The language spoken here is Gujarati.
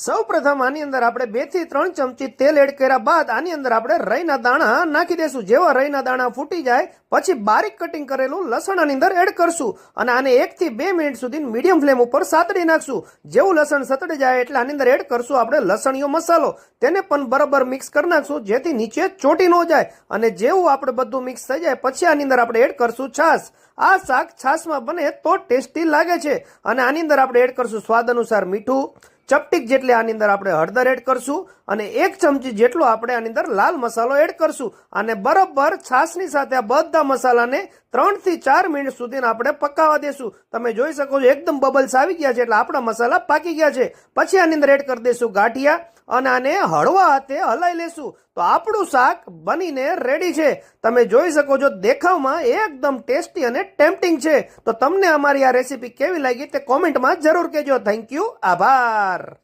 સૌપ્રથમ આની અંદર આપણે 2 થી 3 ચમચી તેલ એડ કર્યા બાદ આની અંદર આપણે રાઈના દાણા નાખી દેશું। જેવા રાઈના દાણા ફૂટી જાય પછી બારીક કટિંગ કરેલું લસણ આની અંદર એડ કરશું અને આને 1 થી 2 મિનિટ સુધી મીડિયમ ફ્લેમ ઉપર સાતડી નાખશું। જેવું લસણ સતડી જાય એટલે આની અંદર એડ કરશું આપણે લસણીયો મસાલો, તેને પણ બરાબર મિક્સ કરી નાખશું જેથી નીચે ચોટી ન જાય। અને જેવું આપણે બધું મિક્સ થઈ જાય પછી આની અંદર આપણે એડ કરશું છાશ। આ શાક છાશમાં બને તો ટેસ્ટી લાગે છે। અને આની અંદર આપણે એડ કરશું સ્વાદ અનુસાર મીઠું, ચપટીક જેટલી આની અંદર આપણે હળદર એડ કરશું અને 1 ચમચી જેટલો આપણે આની અંદર લાલ મસાલો એડ કરશું અને બરાબર છાશની સાથે આ બધા મસાલાને 3 થી 4 મિનિટ સુધી આપણે પકાવવા દેશું। તમે જોઈ શકો છો એકદમ બબલ્સ આવી ગયા છે એટલે આપણા મસાલા પાકી ગયા છે। પછી આની અંદર એડ કરી દેશું ગાંઠિયા અને આને હળવા હાથે હલાઈ લેશું તો આપણું શાક બનીને રેડી છે। તમે જોઈ શકો છો દેખાવમાં એકદમ ટેસ્ટી અને ટેમ્પટિંગ છે। તો તમને અમારી આ રેસીપી કેવી લાગી તે કોમેન્ટમાં જરૂર કહેજો। થેન્ક યુ, આભાર।